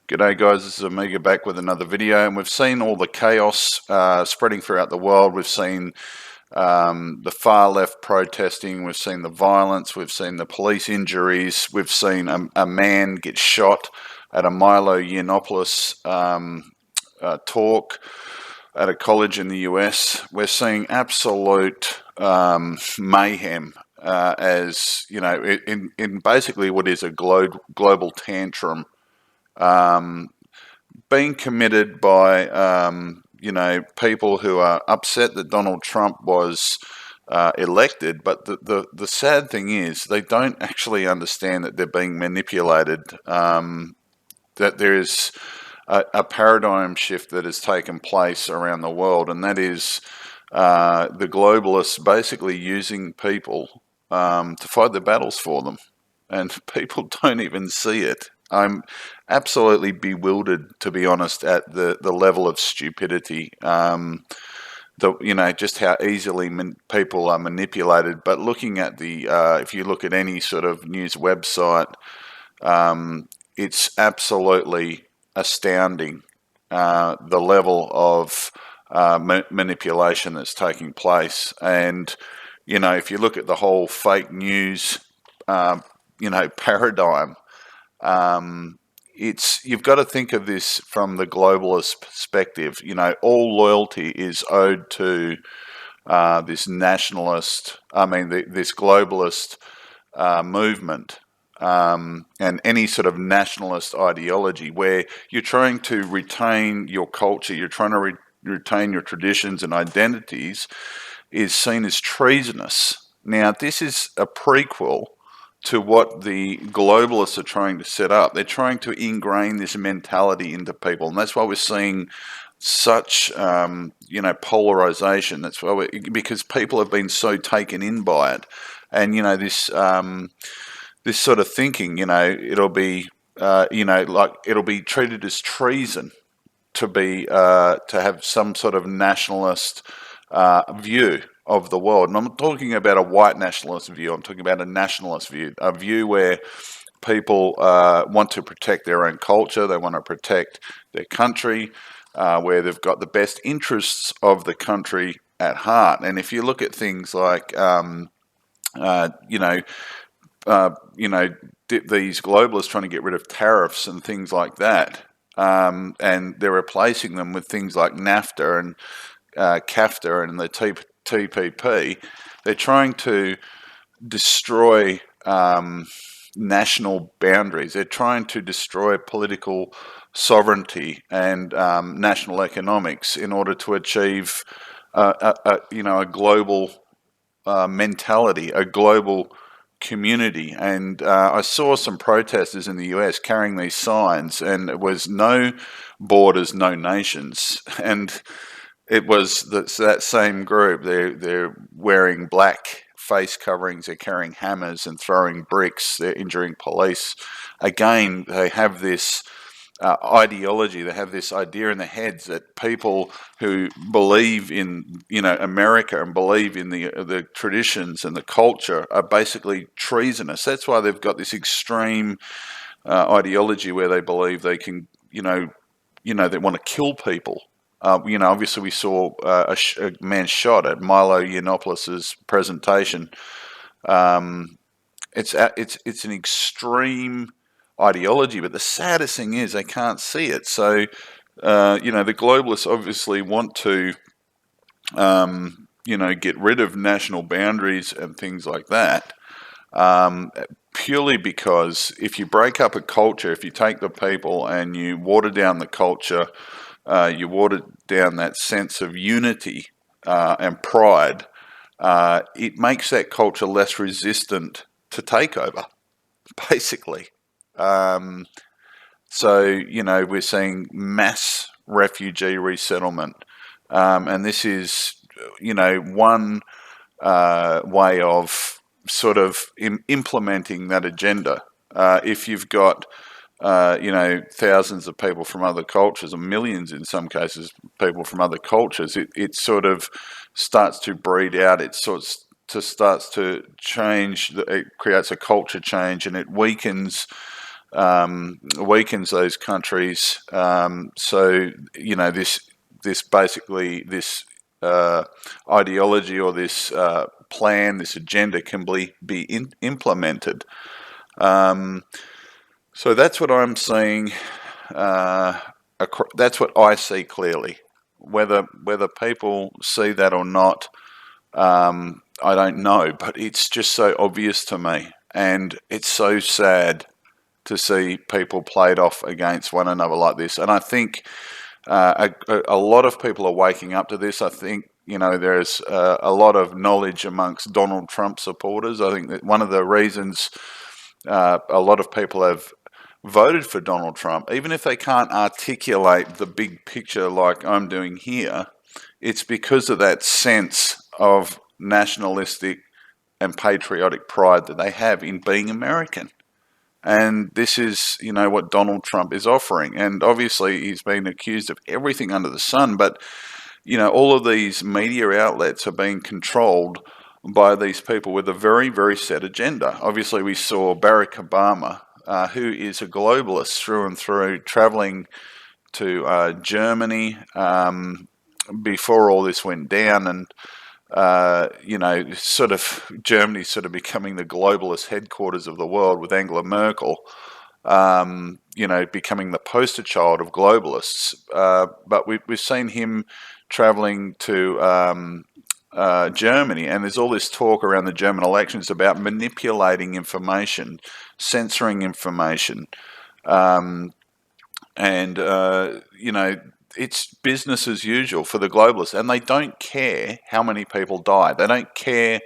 G'day guys, this is Amiga back with another video, and we've seen all the chaos spreading throughout the world. We've seen the far left protesting, we've seen the violence, we've seen the police injuries, we've seen a man get shot at a Milo Yiannopoulos talk at a college in the US. We're seeing absolute mayhem as, you know, in basically what is a global tantrum being committed by, you know, people who are upset that Donald Trump was elected. But the sad thing is they don't actually understand that they're being manipulated, that there is a paradigm shift that has taken place around the world, and that is the globalists basically using people to fight the battles for them. And people don't even see it. I'm absolutely bewildered, to be honest, at the level of stupidity. You know, just how easily people are manipulated. But looking at the, if you look at any sort of news website, it's absolutely astounding the level of manipulation that's taking place. And you know, if you look at the whole fake news, you know, paradigm. You've got to think of this from the globalist perspective. You know, all loyalty is owed to this nationalist, this globalist movement, and any sort of nationalist ideology where you're trying to retain your culture, you're trying to retain your traditions and identities, is seen as treasonous. Now, this is a prequel to what the globalists are trying to set up. They're trying to ingrain this mentality into people, and that's why we're seeing such, you know, polarization. That's why because people have been so taken in by it, and you know, this this sort of thinking. You know, it'll be, you know, like it'll be treated as treason to be to have some sort of nationalist view of the world. And I'm not talking about a white nationalist view, I'm talking about a nationalist view, a view where people want to protect their own culture, they want to protect their country, where they've got the best interests of the country at heart. And if you look at things like, you know, these globalists trying to get rid of tariffs and things like that, and they're replacing them with things like NAFTA and CAFTA and the TPP, they're trying to destroy national boundaries. They're trying to destroy political sovereignty and national economics in order to achieve, you know, a global mentality, a global community. And I saw some protesters in the US carrying these signs, and it was no borders, no nations. And it was that same group. They're wearing black face coverings. They're carrying hammers and throwing bricks. They're injuring police. Again, they have this ideology. They have this idea in their heads that people who believe in, you know, America and believe in the traditions and the culture are basically treasonous. That's why they've got this extreme ideology where they believe they can, you know, they want to kill people. You know, obviously we saw a man shot at Milo Yiannopoulos' presentation. It's an extreme ideology, but the saddest thing is they can't see it. So, you know, the globalists obviously want to, you know, get rid of national boundaries and things like that, purely because if you break up a culture, if you take the people and you water down the culture, you water down that sense of unity and pride, it makes that culture less resistant to takeover, basically. So, you know, we're seeing mass refugee resettlement, and this is, you know, one way of sort of implementing that agenda. If you've got you know, thousands of people from other cultures, or millions in some cases, people from other cultures, it sort of starts to breed out. It starts to change. It creates a culture change, and it weakens weakens those countries. So you know, this basically this ideology or this plan, this agenda can be implemented. So that's what I'm seeing. That's what I see clearly. Whether people see that or not, I don't know. But it's just so obvious to me, and it's so sad to see people played off against one another like this. And I think a lot of people are waking up to this. I think, you know, there's a lot of knowledge amongst Donald Trump supporters. I think that one of the reasons a lot of people have voted for Donald Trump, even if they can't articulate the big picture like I'm doing here, it's because of that sense of nationalistic and patriotic pride that they have in being American. And this is, you know, what Donald Trump is offering. And obviously he's been accused of everything under the sun, but, you know, all of these media outlets are being controlled by these people with a very, very set agenda. Obviously we saw Barack Obama, who is a globalist through and through, traveling to Germany before all this went down, and you know, sort of Germany sort of becoming the globalist headquarters of the world, with Angela Merkel, you know, becoming the poster child of globalists. But we've seen him traveling to Germany, and there's all this talk around the German elections about manipulating information, censoring information, and you know, it's business as usual for the globalists, and they don't care how many people die. They don't care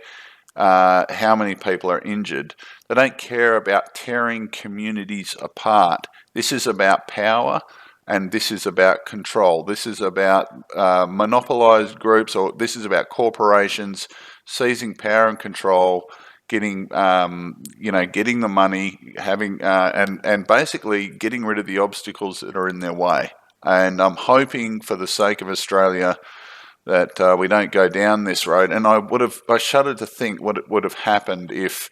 how many people are injured. They don't care about tearing communities apart. This is about power, and this is about control. This is about monopolized groups, or this is about corporations seizing power and control, getting you know, getting the money, having and basically getting rid of the obstacles that are in their way. And I'm hoping, for the sake of Australia, that we don't go down this road. And I shudder to think what would have happened if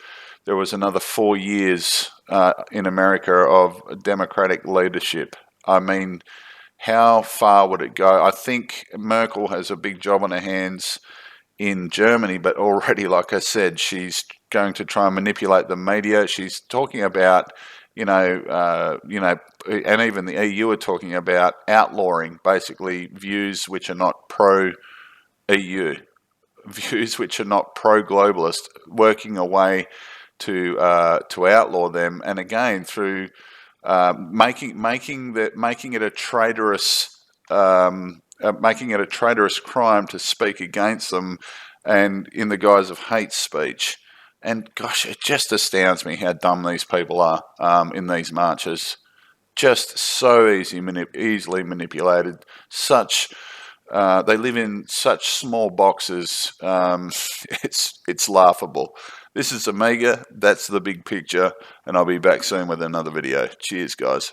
there was another 4 years in America of democratic leadership. I mean, how far would it go? I think Merkel has a big job on her hands in Germany, but already, like I said, she's going to try and manipulate the media. She's talking about, you know, and even the EU are talking about outlawing basically views which are not pro-EU, views which are not pro-globalist, working a way to outlaw them, and again through making it a traitorous crime to speak against them, and in the guise of hate speech. And gosh, it just astounds me how dumb these people are in these marches. Just so easily manipulated. They live in such small boxes. It's laughable. This is Amiga. That's the big picture, and I'll be back soon with another video. Cheers, guys.